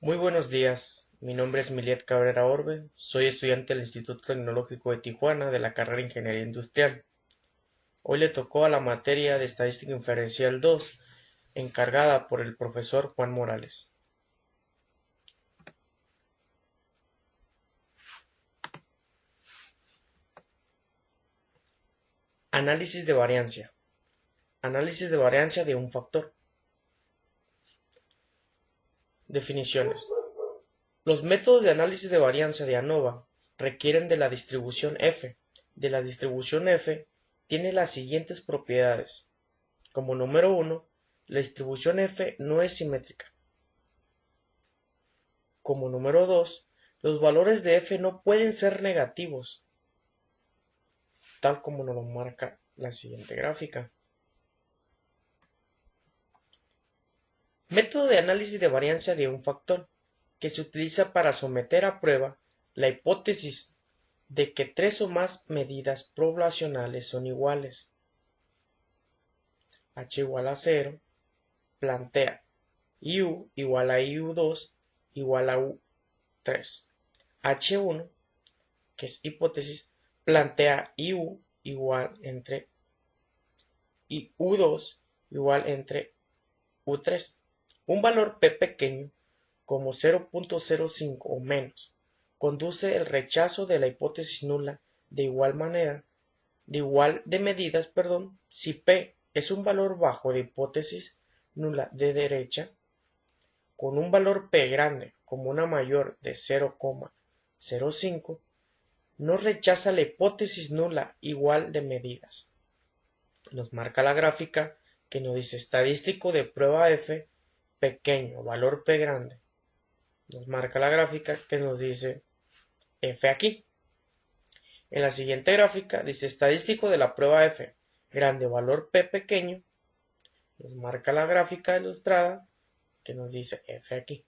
Muy buenos días, mi nombre es Miliet Cabrera Orbe, soy estudiante del Instituto Tecnológico de Tijuana de la carrera de Ingeniería Industrial. Hoy le tocó a la materia de Estadística Inferencial 2, encargada por el profesor Juan Morales. Análisis de variancia. Análisis de variancia de un factor. Definiciones. Los métodos de análisis de variancia de ANOVA requieren de la distribución F. De la distribución F tiene las siguientes propiedades. Como número 1, la distribución F no es simétrica. Como número 2, los valores de F no pueden ser negativos, tal como nos lo marca la siguiente gráfica. Método de análisis de variancia de un factor, que se utiliza para someter a prueba la hipótesis de que tres o más medidas poblacionales son iguales. H igual a 0, plantea IU igual a IU2 igual a U3. H1, que es hipótesis, plantea IU igual entre U2 igual entre U3. Un valor P pequeño como 0.05 o menos conduce el rechazo de la hipótesis nula de igual medidas, si P es un valor bajo de hipótesis nula de derecha, con un valor P grande como una mayor de 0,05, no rechaza la hipótesis nula igual de medidas. Nos marca la gráfica que nos dice estadístico de prueba F pequeño, valor P grande. Nos marca la gráfica que nos dice F aquí. En la siguiente gráfica dice estadístico de la prueba F grande, valor P pequeño. Nos marca la gráfica ilustrada que nos dice F aquí.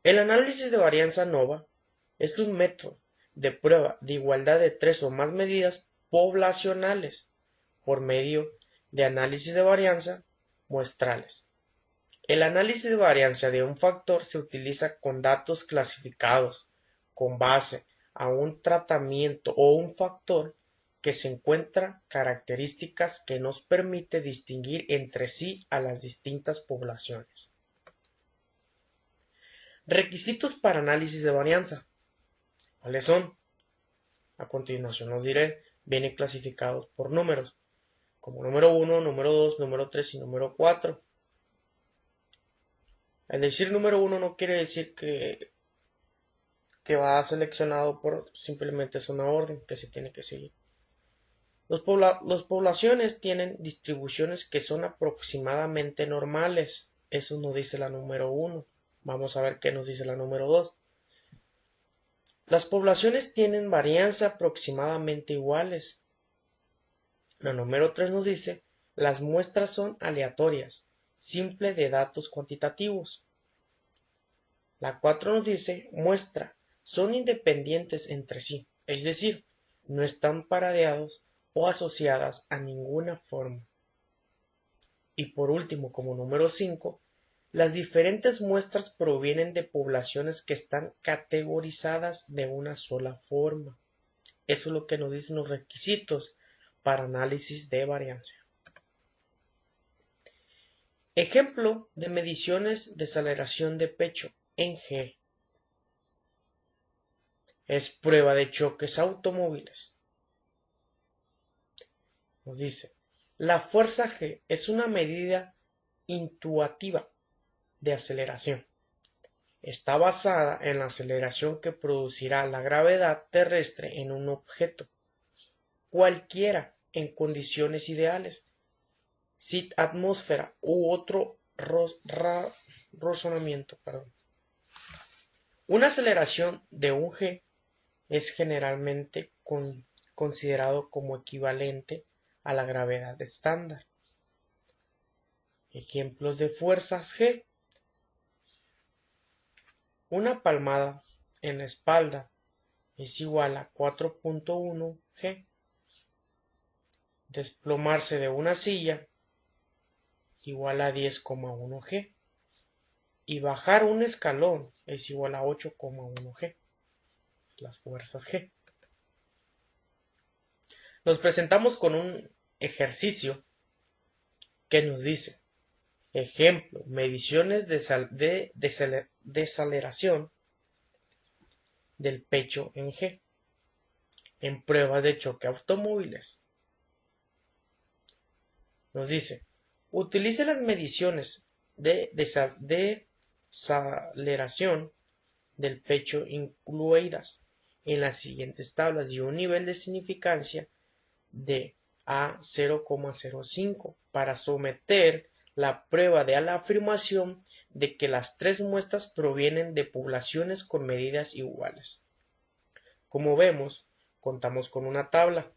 El análisis de varianza ANOVA es un método de prueba de igualdad de tres o más medidas poblacionales por medio de análisis de varianza muestrales. El análisis de varianza de un factor se utiliza con datos clasificados con base a un tratamiento o un factor que se encuentra características que nos permite distinguir entre sí a las distintas poblaciones. Requisitos para análisis de varianza. ¿Cuáles son? A continuación os diré, vienen clasificados por números, como número 1, número 2, número 3 y número 4. El decir número 1 no quiere decir que va seleccionado por simplemente es una orden que se tiene que seguir. Las poblaciones tienen distribuciones que son aproximadamente normales. Eso nos dice la número 1. Vamos a ver qué nos dice la número 2. Las poblaciones tienen varianza aproximadamente iguales. La número 3 nos dice las muestras son aleatorias, simple de datos cuantitativos. La 4 nos dice muestra son independientes entre sí, es decir, no están paradeados o asociadas a ninguna forma. Y por último, como número 5, las diferentes muestras provienen de poblaciones que están categorizadas de una sola forma. Eso es lo que nos dicen los requisitos para análisis de varianza. Ejemplo de mediciones de toleración de pecho en G. Es prueba de choques automóviles. Nos dice, la fuerza G es una medida intuitiva de aceleración. Está basada en la aceleración que producirá la gravedad terrestre en un objeto, cualquiera en condiciones ideales, sin atmósfera u otro razonamiento. Una aceleración de un G es generalmente considerado como equivalente a la gravedad estándar. Ejemplos de fuerzas G. Una palmada en la espalda es igual a 4.1 G. Desplomarse de una silla igual a 10,1 G. y bajar un escalón es igual a 8,1G. Las fuerzas G. Nos presentamos con un ejercicio que nos dice, ejemplo, mediciones de desaceleración del pecho en G, en pruebas de choque automóviles. Nos dice, utilice las mediciones de desaceleración del pecho incluidas en las siguientes tablas y un nivel de significancia de a 0,05 para someter la prueba a la afirmación de que las tres muestras provienen de poblaciones con medidas iguales. Como vemos, contamos con una tabla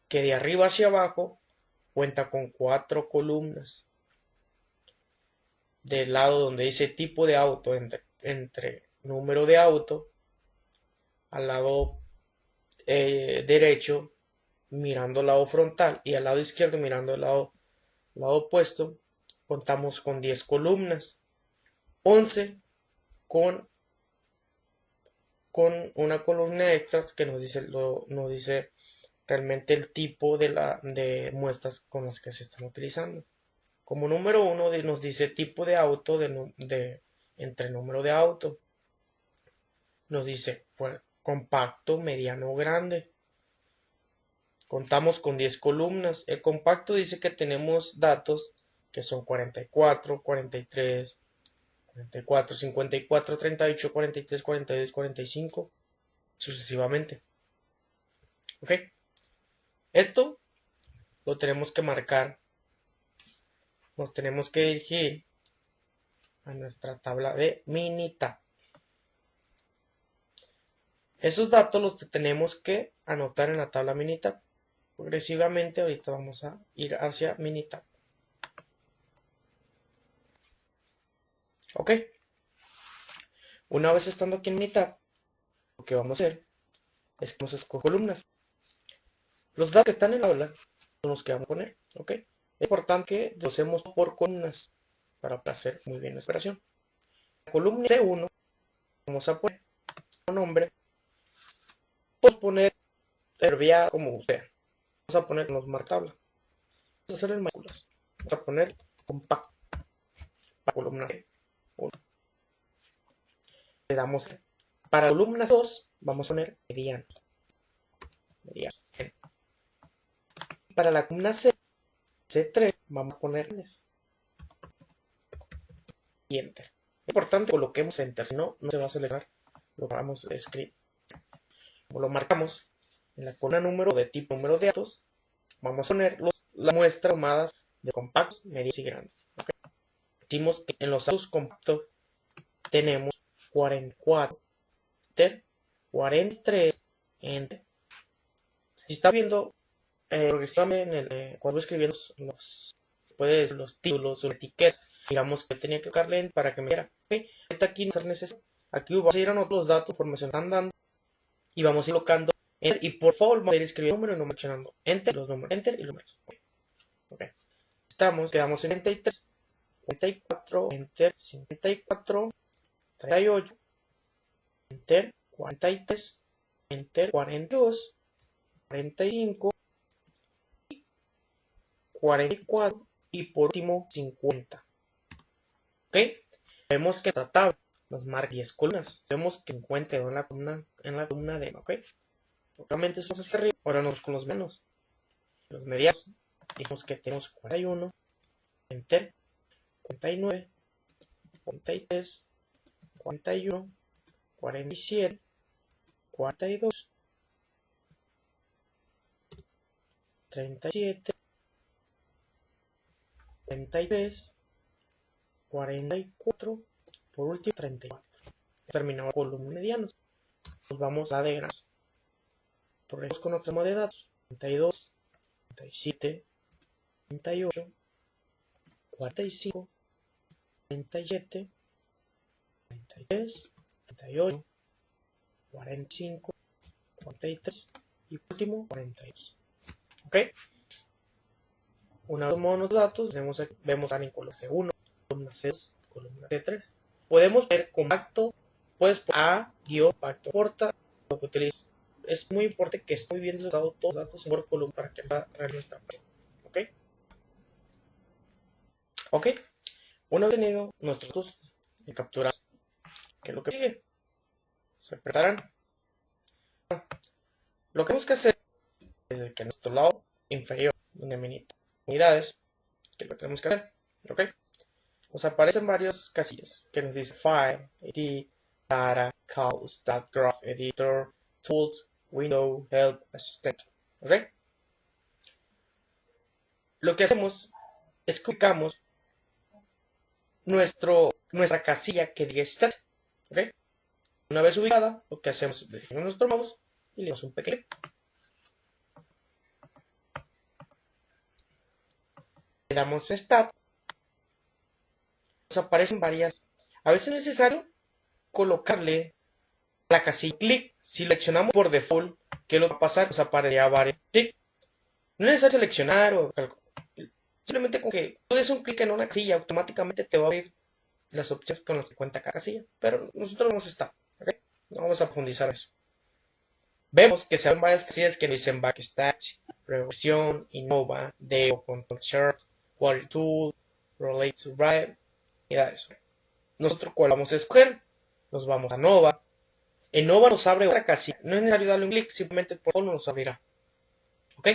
que de arriba hacia abajo cuenta con 4 columnas. Del lado donde dice tipo de auto, entre número de auto, al lado derecho mirando el lado frontal y al lado izquierdo mirando el lado opuesto, contamos con 10 columnas, 11 con una columna extra que nos dice realmente el tipo de muestras con las que se están utilizando. Como número 1 nos dice tipo de auto entre número de auto. Nos dice compacto, mediano o grande. Contamos con 10 columnas. El compacto dice que tenemos datos que son 44, 43, 44, 54, 38, 43, 42, 45, sucesivamente. ¿Ok? Esto lo tenemos que marcar. Nos tenemos que dirigir a nuestra tabla de Minitab. Estos datos los tenemos que anotar en la tabla Minitab. Progresivamente ahorita vamos a ir hacia Minitab. Ok. Una vez estando aquí en Minitab, lo que vamos a hacer es que vamos a escoger columnas. Los datos que están en la tabla son los que vamos a poner. Ok. Es importante que los hacemos por columnas para hacer muy bien la operación. La columna C1 vamos a poner un nombre. Podemos poner abreviado como usted. Vamos a poner los marcables. Vamos a hacer en mayúsculas. Vamos a poner compacto para columna C1. Le damos para columna 2 vamos a poner mediano. Para la columna C3 vamos a poner y enter. Es importante que coloquemos enter, si no, no se va a seleccionar lo que vamos a escribir. Como lo marcamos en la columna número de tipo número de datos, vamos a poner las muestras tomadas de compactos, medianos y grandes. ¿Okay? Decimos que en los datos compactos tenemos 44, enter, 43, enter. Si está viendo progresivamente cuando escribiendo los títulos o etiquetas, digamos que tenía que tocarle enter para que me diera. ¿Okay? Ahorita aquí no es necesario. Aquí vamos a ir anotando los datos, información están dando y vamos a ir colocando enter y por favor vamos a ir escribiendo número y no mencionando enter los números, enter y números. Okay. Quedamos en 33, 44, enter, 54, 38, enter, 43, enter, 42, 45, 44 y por último 50. ¿Ok? Vemos que esta tabla nos marca 10 columnas. Vemos que 50 quedó en la columna D. ¿Ok? Obviamente somos hasta arriba. Ahora nos con los menos. Los medianos. Dijimos que tenemos 41, enter, 49, 43, 41, 47, 42, 37, 33, 44, por último 34. Terminamos con los medianos. Nos vamos a la de grandes. Progresamos con otra moda de datos. 32, 37, 38, 45, 37, 33, 38, 45, 43 y por último 42. ¿Ok? Una vez tomamos los datos, vemos en columna C1, columna C2, columna C3. Podemos poner compacto, puedes poner A, guión, compacto, corta, lo que utilices. Es muy importante que esté muy bien dado todos los datos por columna para que pueda realizar nuestra prueba. ¿Ok? Una vez tenido nuestros datos capturados, ¿qué es lo que sigue? Se preparan. Lo que tenemos que hacer es que en nuestro lado inferior, donde me unidades, que es lo que tenemos que hacer, ¿ok? Nos aparecen varias casillas que nos dice File, Edit, Data, Call, Stat, Graph, Editor, Tools, Window, Help, Assistant, ¿ok? Lo que hacemos es que ubicamos nuestra casilla que diga Stat, ¿ok? Una vez ubicada, lo que hacemos es dirigimos nuestro mouse y le damos un pequeño clic. Le damos Stat. Nos aparecen varias. A veces es necesario colocarle la casilla clic. Si seleccionamos por default, ¿qué es lo que va a pasar? Nos aparecerá varios clic. No es necesario seleccionar o simplemente con que tú des un clic en una casilla, automáticamente te va a abrir las opciones con las que cuenta cada casilla. Pero nosotros vamos a estar, ¿ok? No vamos a profundizar eso. Vemos que se abren varias casillas que nos dicen Backstage, Regresión, Innova, Deo, Control Chart, Query Tool, Relate to Write, y da eso. Nosotros, ¿cuál vamos a escoger? Nos vamos a Nova. En Nova nos abre otra casilla. No es necesario darle un clic, simplemente por favor nos abrirá. ¿Ok?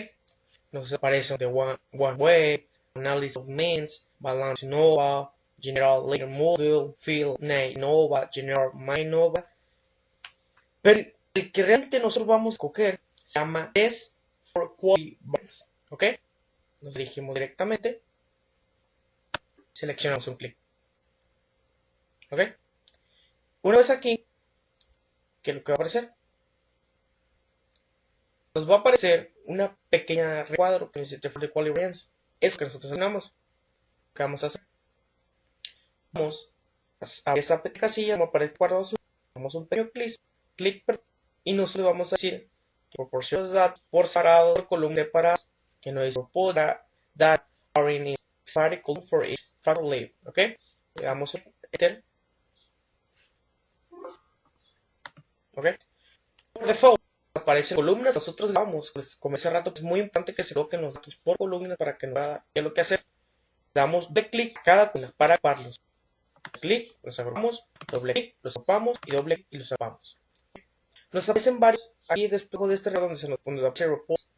Nos aparece The One Way, Analysis of Means, Balance Nova, General Layer Module, Field Name Nova, General Mind Nova. Pero el que realmente nosotros vamos a escoger se llama Test for Quality Variance. ¿Ok? Nos dirigimos directamente. Seleccionamos un clic. ¿Ok? Una vez aquí, ¿qué es lo que va a aparecer? Nos va a aparecer una pequeña recuadro que dice Test for Quality Variance. Es lo que nosotros seleccionamos. ¿Qué vamos a hacer? Vamos a esa casilla, nos aparece guardado azul. Damos un pequeño clic y nosotros vamos a decir que proporciona los datos por separado, por columna separadas, que no es podrá dar in particle for each factor label, ¿ok? Le damos enter, ¿ok? Por default aparecen columnas, nosotros vamos, pues como ese rato es muy importante que se coloquen los datos por columnas para que nos haga qué es lo que hacer. Damos de clic a cada columna para acabarlos. Clic, los agrupamos, doble clic, los ocupamos y doble clic y los agrupamos. Nos aparecen varios aquí después de este reloj donde se nos pone la reports.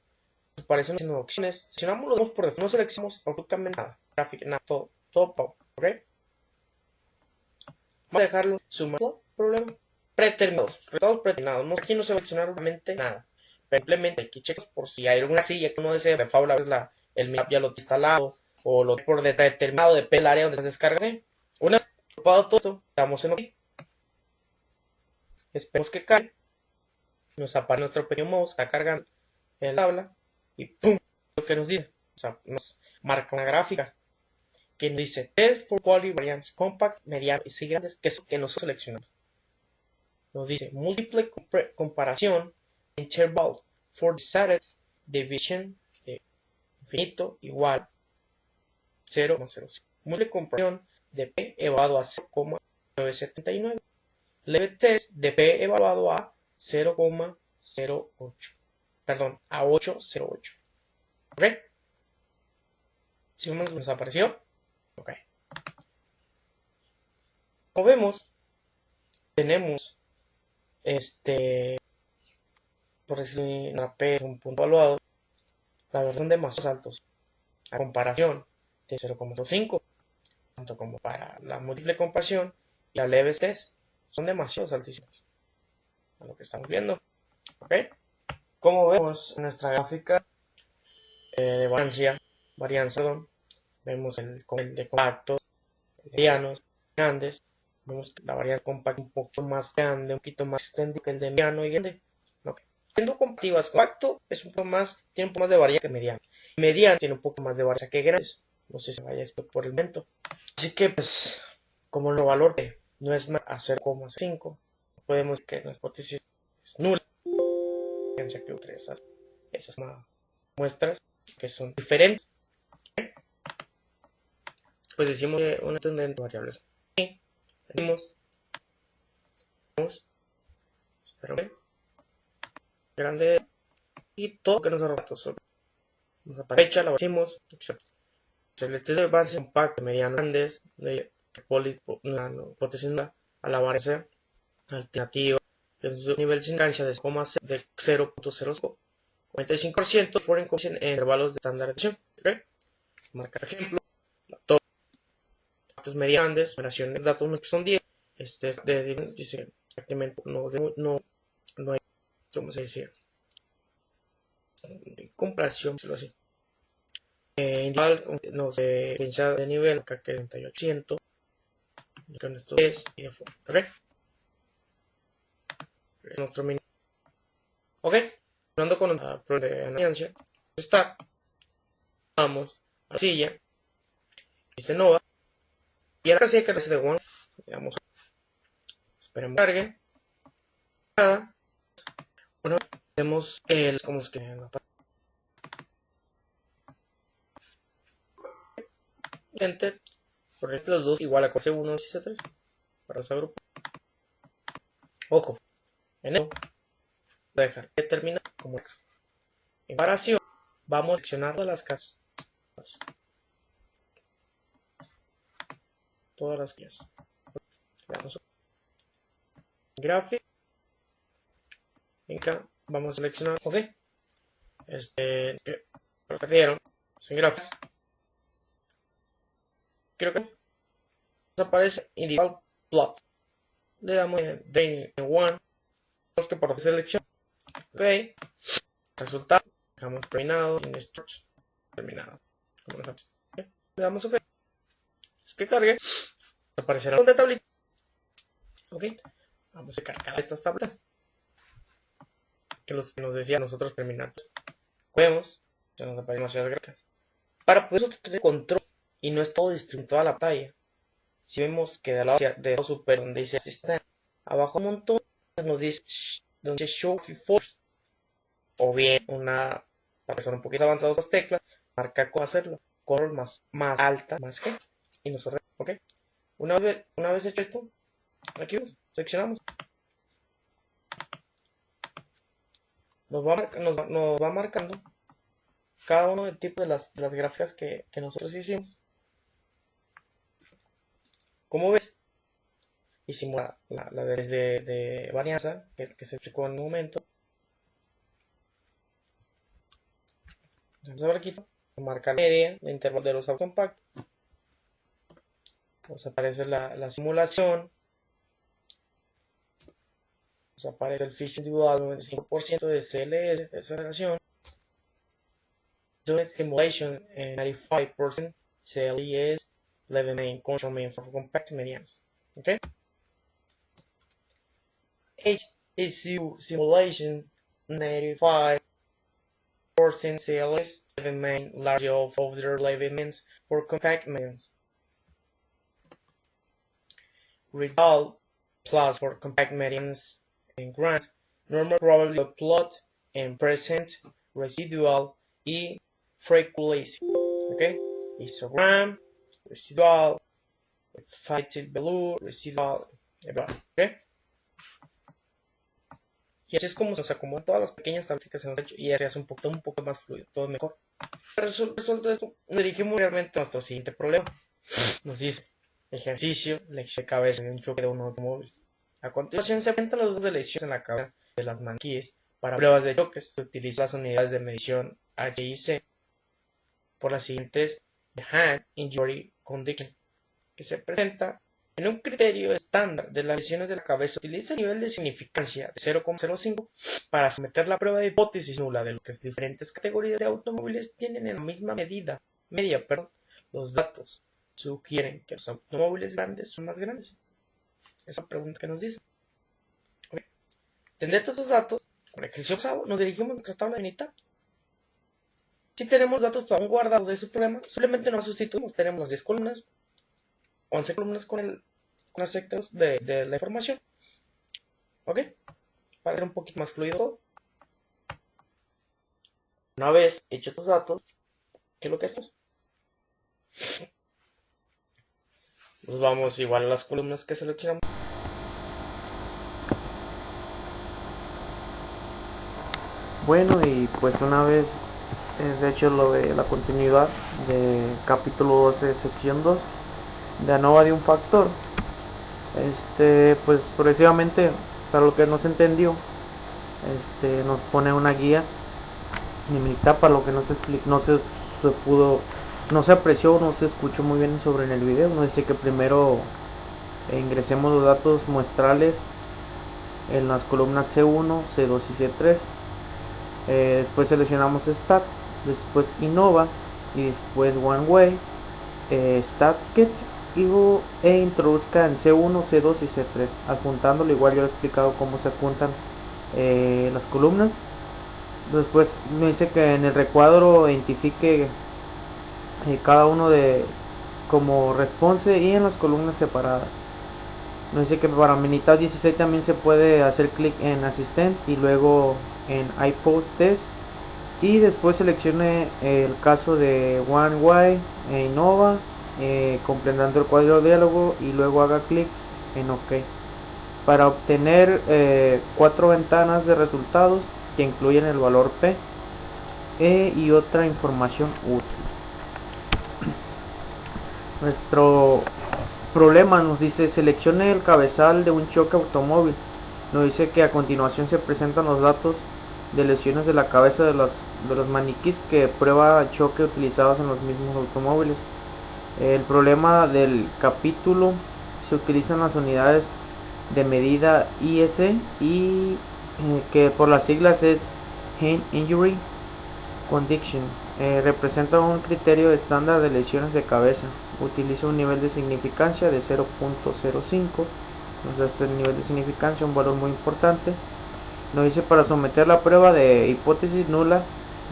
Nos aparecen opciones. Seleccionamos los dos por defecto. No seleccionamos automáticamente nada. Gráfica, nada, todo power, ¿ok? Vamos a dejarlo sumado. Problema. Predeterminados. Resultados predeterminados. No, aquí no seleccionar realmente nada. Pero simplemente aquí checamos por si hay alguna silla que uno desea. De favor, a veces el map ya lo tiene instalado. O lo por predeterminado. Depende del área donde se descargue. Una vez ocupado todo esto, damos en OK. Esperemos que caiga. Nos aparece nuestro pequeño mouse, está cargando en la tabla y ¡pum! Lo que nos dice, o sea, nos marca una gráfica que nos dice Test for Quality Variance Compact, Mediano y Grandes, que es lo que nosotros seleccionamos. Nos dice Múltiple comparación Interval for Decided Division de infinito igual 0,05. Múltiple comparación de P elevado a 0,979. Level test de P evaluado a 0,08. Perdón, a 808. ¿Ok? ¿Sí nos apareció? Ok. Como vemos, tenemos por decir una P es un punto evaluado, la verdad son demasiado altos a comparación de 0,05, tanto como para la múltiple comparación y la leve test son demasiado altísimos a lo que estamos viendo. ¿Ok? Como vemos en nuestra gráfica de varianza, vemos el de compactos, medianos, grandes. Vemos que la varianza compacta un poco más grande, un poquito más extendido que el de mediano y grande. Okay. Siendo compactivas, compacto es un poco más, tiene un poco más de varianza que mediano. Mediano tiene un poco más de varianza que grandes. No sé si vaya esto por el momento. Así que, pues, como el valor P no es más a 0,5, podemos decir que nuestra hipótesis es nula. Fíjense que entre esas muestras que son diferentes, pues decimos que una tendencia de variables venimos, espero que grande y todo que nos da datos. Nos aparece fecha, la decimos, etc. Selecciones de avance compacto, mediano, grandes, de potencia a la varianza alternativa, en su nivel sin cancha de 0.05, 45% fueron en intervalos de estandarización. ¿Okay? Marcar ejemplo, todas las medias grandes, numeración de datos que son 10, dice prácticamente no hay, ¿cómo se dice? Comparación, decirlo así. Individual, no se piensa de nivel, acá que 38%, con esto es y de forma, ¿ok? Es nuestro mínimo. ¿Ok? Hablando con la prueba de analítica, está, vamos a la silla, dice Nova, y ahora sí hay que hacer de one, digamos, esperemos que cargue, nada, bueno, hacemos el, como es que en la Enter, por ejemplo, los dos igual a C1 y C3, para ese grupo. Ojo, en esto, voy a dejar determinar como acá. En comparación, vamos a seleccionar todas las casas. Todas las guías. Veamos. Graphic. Acá vamos a seleccionar. Ok. Que lo perdieron. En Graphics. Creo que nos aparece Individual Plot. Le damos en Drain en One. Que por selección. Ok. Resultado. Dejamos terminado. Terminado. Okay. Le damos OK. Es que cargue. Aparecerá una tablita. Ok. Vamos a cargar estas tabletas. Que nos decía nosotros terminar. Vemos. Se nos aparecen demasiadas gráficas. Para poder tener control y no es todo distribuido en toda la pantalla. Si vemos que de lado superior donde dice System, abajo un montón nos dice donde dice Show Force, o bien para que son un poquito avanzados las teclas, marcar cómo hacerlo, color más alta, más G, y nos ordena, ¿ok? Una vez hecho esto, aquí seleccionamos. Nos va marcando cada uno del tipo de las gráficas que nosotros hicimos. Como ves, hicimos la de varianza que se explicó en un momento. Vamos a ver aquí, marcar la media, el intervalo de los compactos. Nos aparece la simulación. Nos aparece el fish individual 95% de CLS, de esa relación. Unit simulation 95% CLS, 11 main control main for compact medians. Okay. HSU simulation 95% CLS, 11 main large of their 11 mains for compact medians. Result plus for compact medians and grant normal probability of plot and present residual y frequency. Okay, histogram, residual, effective value, residual, okay. Y así es como se nos acomodan todas las pequeñas tablitas que se nos han hecho y así hace un poco más fluido, todo mejor. Resuelto esto, nos dirigimos realmente a nuestro siguiente problema. Nos dice ejercicio, lección de cabeza en un choque de un automóvil. A continuación se presentan los dos de lesiones en la cabeza de las maniquíes. Para pruebas de choques se utilizan las unidades de medición H y C por las siguientes The Hand Injury Condition, que se presenta en un criterio estándar de las lesiones de la cabeza. Utiliza el nivel de significancia de 0,05 para someter la prueba de hipótesis nula de lo que diferentes categorías de automóviles tienen en la misma media, los datos sugieren que los automóviles grandes son más grandes. Esa pregunta que nos dice. Okay. Tendré todos esos datos. Con el ejercicio pasado nos dirigimos a nuestra tabla de unidad. Si tenemos datos aún guardados de ese problema, simplemente nos sustituimos. Tenemos las 10 columnas, 11 columnas con las sectores de la información. ¿Ok? Para hacer un poquito más fluido todo. Una vez hechos estos datos, ¿qué es lo que hacemos? Nos vamos igual a las columnas que seleccionamos. Bueno, y pues una vez de hecho lo de la continuidad de capítulo 12 sección 2 de ANOVA de un factor, pues progresivamente, para lo que no se entendió, nos pone una guía de militar para lo que no se pudo, no se apreció, no se escuchó muy bien sobre en el video. Nos dice que primero ingresemos los datos muestrales en las columnas C1, C2 y C3. Después seleccionamos Stat, después Innova y después One Way, StatKit e introduzca en C1, C2 y C3, adjuntándolo. Igual yo he explicado cómo se adjuntan las columnas. Después me dice que en el recuadro identifique cada uno de como response y en las columnas separadas. Nos dice que para Minitab 16 también se puede hacer clic en Assistant y luego en iPost Test, y después seleccione el caso de OneWay e Innova, completando el cuadro de diálogo, y luego haga clic en OK para obtener 4 ventanas de resultados que incluyen el valor P y otra información útil. Nuestro problema nos dice: seleccione el cabezal de un choque automóvil. Nos dice que a continuación se presentan los datos de lesiones de la cabeza de los maniquís que prueba choque utilizados en los mismos automóviles. El problema del capítulo: se utilizan las unidades de medida IS y que por las siglas es Hand Injury Condition. Representa un criterio estándar de lesiones de cabeza. Utiliza un nivel de significancia de 0.05. Nos da este nivel de significancia, un valor muy importante. Nos dice para someter la prueba de hipótesis nula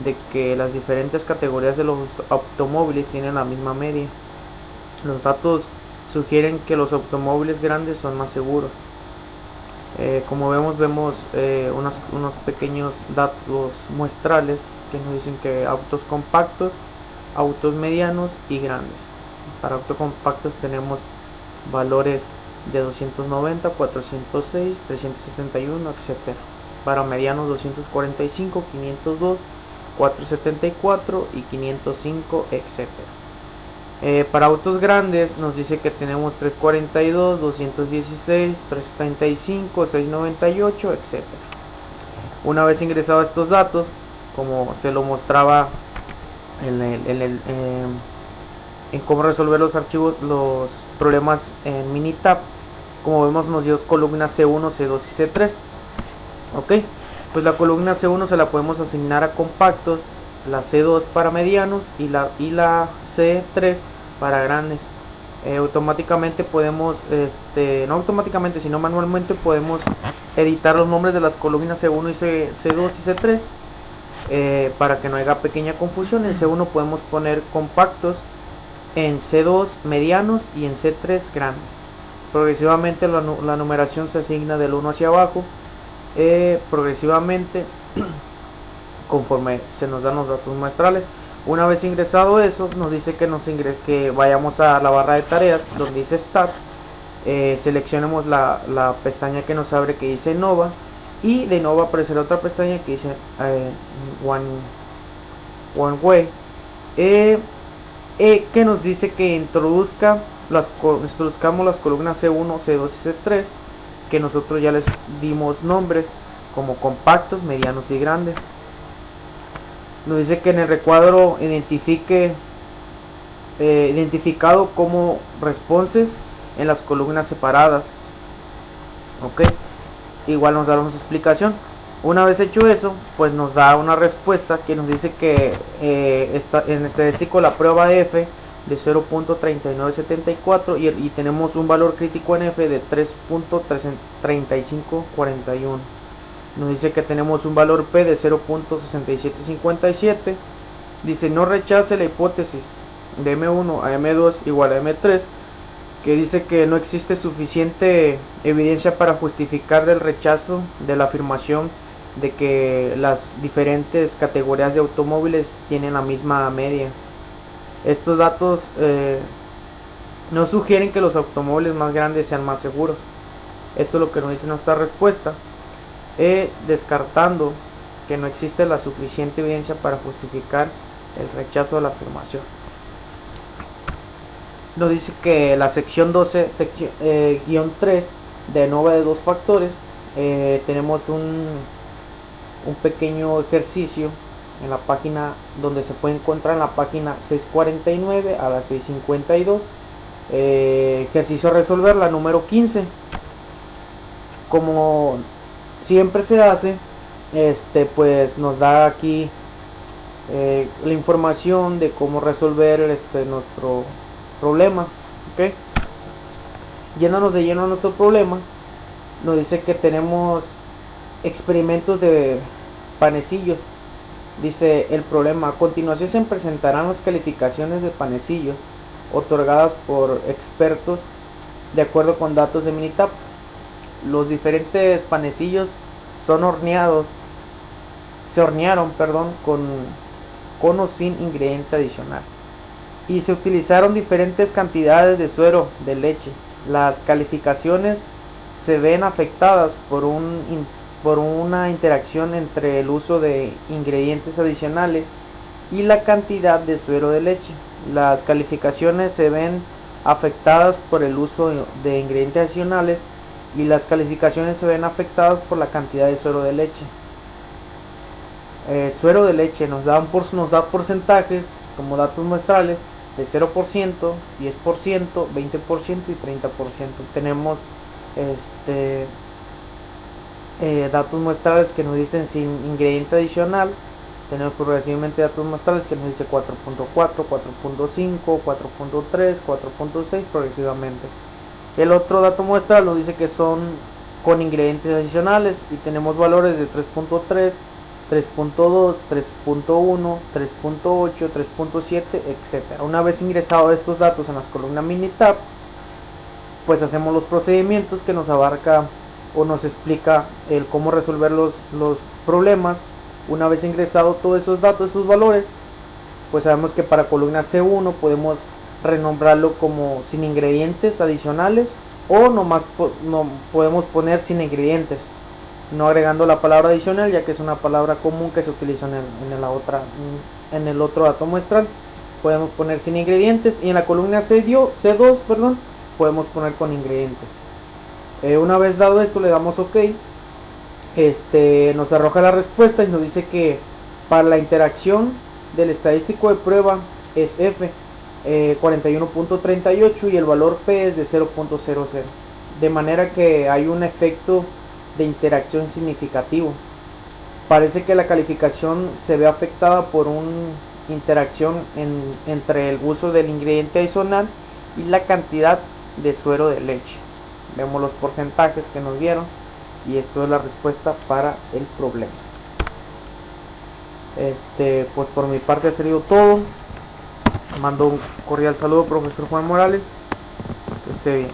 de que las diferentes categorías de los automóviles tienen la misma media. Los datos sugieren que los automóviles grandes son más seguros. Como vemos unos pequeños datos muestrales que nos dicen que autos compactos, autos medianos y grandes. Para autos compactos tenemos valores de 290, 406, 371, etc. Para medianos 245, 502, 474 y 505, etc. Para autos grandes nos dice que tenemos 342, 216, 335, 698, etc. Una vez ingresados estos datos, como se lo mostraba en cómo resolver los archivos, los problemas en Minitab, como vemos nos dio columnas C1, C2 y C3. Ok, pues la columna C1 se la podemos asignar a compactos, la C2 para medianos y la C3 para grandes. Automáticamente podemos, no automáticamente sino manualmente podemos editar los nombres de las columnas C1 y C2 y C3 para que no haya pequeña confusión. En C1 podemos poner compactos, en C2 medianos y en C3 grandes. Progresivamente la numeración se asigna del 1 hacia abajo, progresivamente conforme se nos dan los datos muestrales. Una vez ingresado eso, nos dice que vayamos a la barra de tareas donde dice Start, seleccionemos la pestaña que nos abre que dice Innova, y de Innova aparecerá otra pestaña que dice One Way, que nos dice que introduzcamos las columnas C1, C2 y C3, que nosotros ya les dimos nombres como compactos, medianos y grandes. Nos dice que en el recuadro identificado como responses en las columnas separadas. Ok, igual nos da una explicación. Una vez hecho eso, pues nos da una respuesta que nos dice que en estadístico la prueba de F de 0.3974 y tenemos un valor crítico en F de 3.3541. Nos dice que tenemos un valor P de 0.6757. Dice: no rechace la hipótesis de M1 a M2 igual a M3, que dice que no existe suficiente evidencia para justificar del rechazo de la afirmación de que las diferentes categorías de automóviles tienen la misma media. Estos datos no sugieren que los automóviles más grandes sean más seguros. Esto es lo que nos dice nuestra respuesta, descartando que no existe la suficiente evidencia para justificar el rechazo de la afirmación. Nos dice que la sección 12, guión 3, de NOVA de dos factores, tenemos un pequeño ejercicio en la página donde se puede encontrar en la página 649 a la 652. Ejercicio a resolver, la número 15. Como siempre se hace, pues nos da aquí la información de cómo resolver nuestro problema. ¿Okay? Yéndonos de lleno a nuestro problema, nos dice que tenemos experimentos de panecillos. Dice el problema: a continuación se presentarán las calificaciones de panecillos otorgadas por expertos de acuerdo con datos de Minitab. Los diferentes panecillos son se hornearon con o sin ingrediente adicional, y se utilizaron diferentes cantidades de suero de leche. Las calificaciones se ven afectadas por una interacción entre el uso de ingredientes adicionales y la cantidad de suero de leche. Las calificaciones se ven afectadas por el uso de ingredientes adicionales y las calificaciones se ven afectadas por la cantidad de suero de leche. Suero de leche nos da porcentajes como datos muestrales de 0%, 10%, 20% y 30%. Tenemos datos muestrales que nos dicen sin ingrediente adicional. Tenemos progresivamente datos muestrales que nos dice 4.4, 4.5, 4.3, 4.6 progresivamente. El otro dato muestral nos dice que son con ingredientes adicionales y tenemos valores de 3.3, 3.2, 3.1, 3.8, 3.7, etc. Una vez ingresados estos datos en las columnas Minitab, pues hacemos los procedimientos que nos abarca o nos explica el cómo resolver los problemas. Una vez ingresados todos esos datos, esos valores, pues sabemos que para columna C1 podemos renombrarlo como sin ingredientes adicionales, o nomás podemos poner sin ingredientes, no agregando la palabra adicional, ya que es una palabra común que se utiliza en el otro dato muestral. Podemos poner sin ingredientes, y en la columna C2 podemos poner con ingredientes. Una vez dado esto, le damos OK. Nos arroja la respuesta y nos dice que para la interacción del estadístico de prueba es F, 41.38, y el valor P es de 0.00, de manera que hay un efecto de interacción significativo. Parece que la calificación se ve afectada por una interacción entre el uso del ingrediente adicional y la cantidad de suero de leche. Vemos los porcentajes que nos dieron, y esto es la respuesta para el problema. Pues por mi parte ha sido todo. Mando un cordial saludo, profesor Juan Morales. Que esté bien.